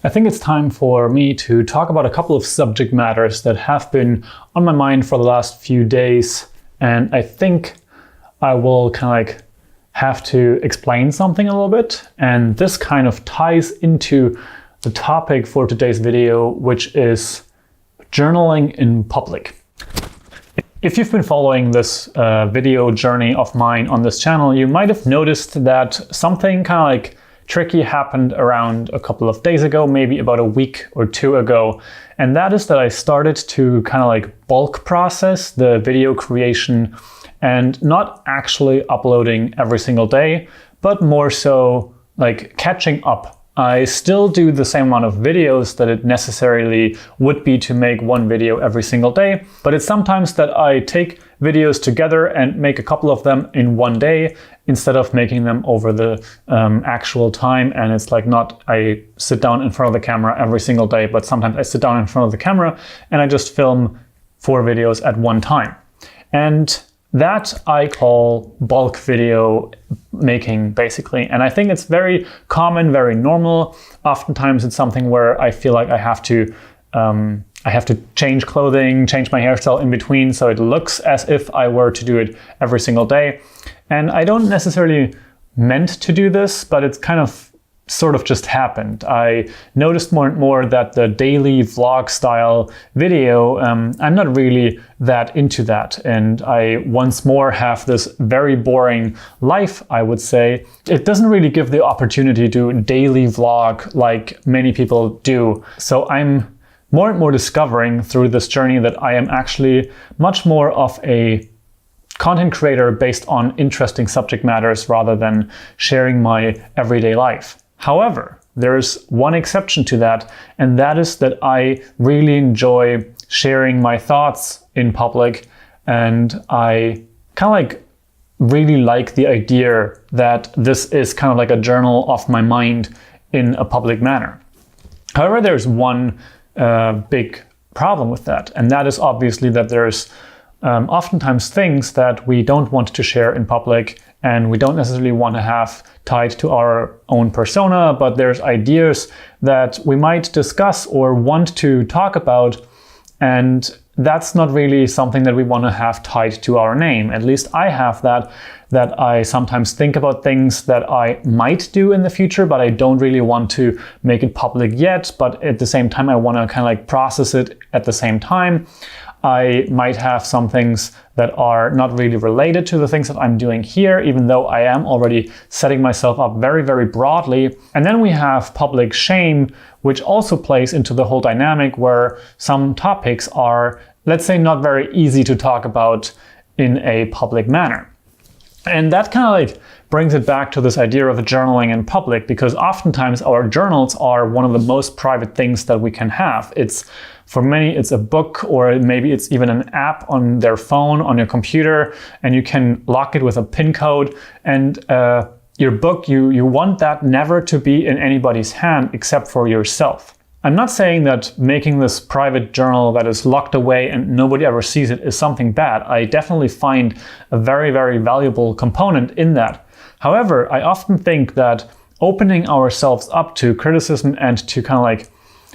I think it's time for me to talk about a couple of subject matters that have been on my mind for the last few days. And I think I will kind of have to explain something a little bit. And this kind of ties into the topic for today's video, which is journaling in public. If you've been following this video journey of mine on this channel, you might have noticed that something kind of tricky happened around a couple of days ago, maybe about a week or two ago. And that is that I started to kind of bulk process the video creation and not actually uploading every single day, but more so catching up. I still do the same amount of videos that it necessarily would be to make one video every single day, but it's sometimes that I take videos together and make a couple of them in one day instead of making them over the actual time. And it's not I sit down in front of the camera every single day, but sometimes I sit down in front of the camera and I just film 4 videos at one time. And that I call bulk video making, basically. And I think it's very common, very normal. Oftentimes it's something where I feel like I have to change clothing, change my hairstyle in between, so it looks as if I were to do it every single day. And I don't necessarily meant to do this, but it's kind of sort of just happened. I noticed more and more that the daily vlog style video, I'm not really that into that. And I once more have this very boring life, I would say. It doesn't really give the opportunity to daily vlog like many people do. So I'm more and more discovering through this journey that I am actually much more of a content creator based on interesting subject matters rather than sharing my everyday life. However, there's one exception to that, and that is that I really enjoy sharing my thoughts in public, and I kind of really like the idea that this is kind of like a journal of my mind in a public manner. However, there's one big problem with that, and that is obviously that there's oftentimes things that we don't want to share in public and we don't necessarily want to have tied to our own persona, but there's ideas that we might discuss or want to talk about, and that's not really something that we want to have tied to our name. At least I have that I sometimes think about things that I might do in the future, but I don't really want to make it public yet, but at the same time I want to kind of process it at the same time. I might have some things that are not really related to the things that I'm doing here, even though I am already setting myself up very, very broadly. And then we have public shame, which also plays into the whole dynamic where some topics are, let's say, not very easy to talk about in a public manner. And that kind of brings it back to this idea of journaling in public, because oftentimes our journals are one of the most private things that we can have. For many, it's a book, or maybe it's even an app on their phone, on your computer, and you can lock it with a PIN code. And your book, you want that never to be in anybody's hand except for yourself. I'm not saying that making this private journal that is locked away and nobody ever sees it is something bad. I definitely find a very, very valuable component in that. However, I often think that opening ourselves up to criticism and to kind of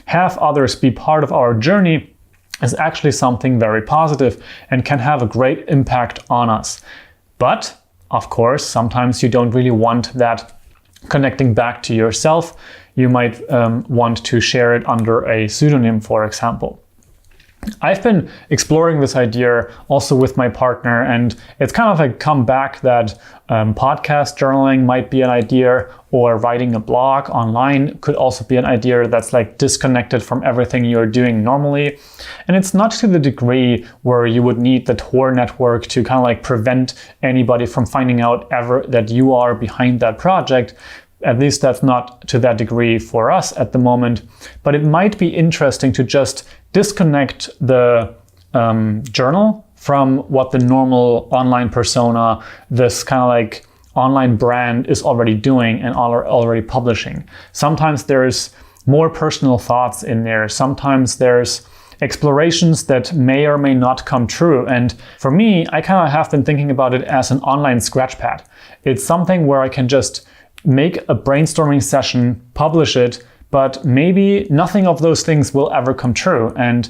have others be part of our journey is actually something very positive and can have a great impact on us. But of course, sometimes you don't really want that connecting back to yourself. You might want to share it under a pseudonym, for example. I've been exploring this idea also with my partner, and it's kind of come back that podcast journaling might be an idea, or writing a blog online could also be an idea that's disconnected from everything you're doing normally. And it's not to the degree where you would need the Tor network to kind of prevent anybody from finding out ever that you are behind that project. At least that's not to that degree for us at the moment. But it might be interesting to just disconnect the journal from what the normal online persona, this kind of online brand is already doing and already publishing. Sometimes there's more personal thoughts in there. Sometimes there's explorations that may or may not come true. And for me, I kind of have been thinking about it as an online scratchpad. It's something where I can just make a brainstorming session, publish it, but maybe nothing of those things will ever come true. And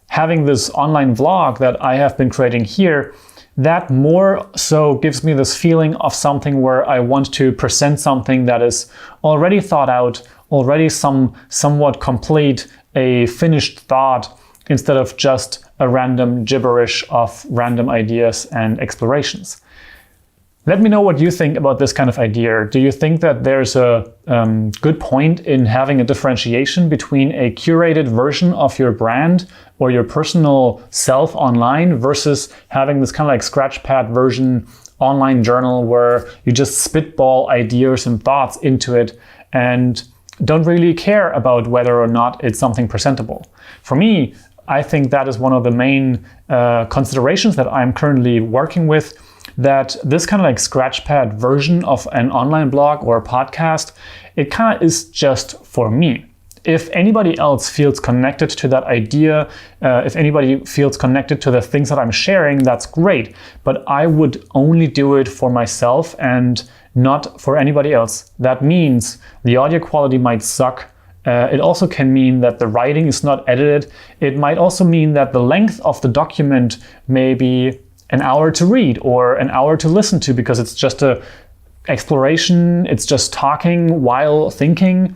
having this online vlog that I have been creating here, that more so gives me this feeling of something where I want to present something that is already thought out, already somewhat complete, a finished thought, instead of just a random gibberish of random ideas and explorations. Let me know what you think about this kind of idea. Do you think that there's a good point in having a differentiation between a curated version of your brand or your personal self online versus having this kind of like scratchpad version online journal where you just spitball ideas and thoughts into it and don't really care about whether or not it's something presentable? For me, I think that is one of the main considerations that I'm currently working with, that this kind of like scratchpad version of an online blog or a podcast, it kind of is just for me. If anybody else feels connected to that idea, if anybody feels connected to the things that I'm sharing, that's great. But I would only do it for myself and not for anybody else. That means the audio quality might suck. It also can mean that the writing is not edited. It might also mean that the length of the document may be an hour to read or an hour to listen to, because it's just a exploration, it's just talking while thinking.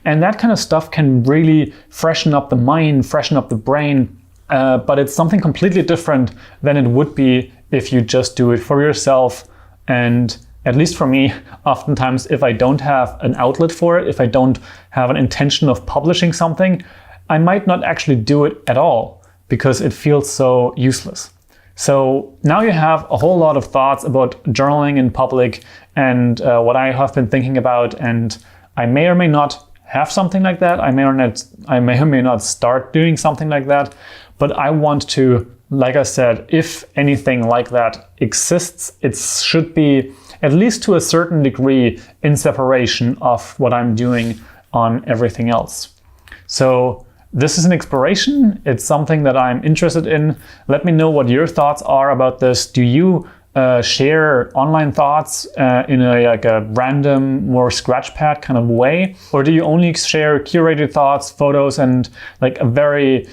And that kind of stuff can really freshen up the mind, freshen up the brain, but it's something completely different than it would be if you just do it for yourself. And at least for me, oftentimes if I don't have an outlet for it, if I don't have an intention of publishing something, I might not actually do it at all because it feels so useless. So now you have a whole lot of thoughts about journaling in public and what I have been thinking about, and I may or may not have something like that. I may or may not start doing something like that, but I want to, like I said, if anything like that exists, it should be at least to a certain degree in separation of what I'm doing on everything else. So this is an exploration. It's something that I'm interested in. Let me know what your thoughts are about this. Do you share online thoughts in a random, more scratchpad kind of way? Or do you only share curated thoughts, photos, and like a very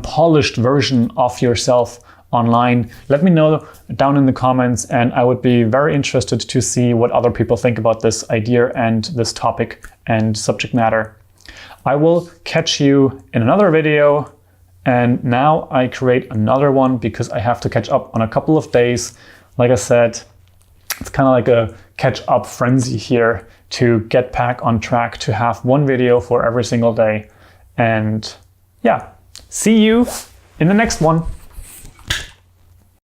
polished version of yourself online? Let me know down in the comments, and I would be very interested to see what other people think about this idea and this topic and subject matter. I will catch you in another video, and now I create another one because I have to catch up on a couple of days. Like I said, it's kind of like a catch-up frenzy here to get back on track to have one video for every single day. And yeah, see you in the next one.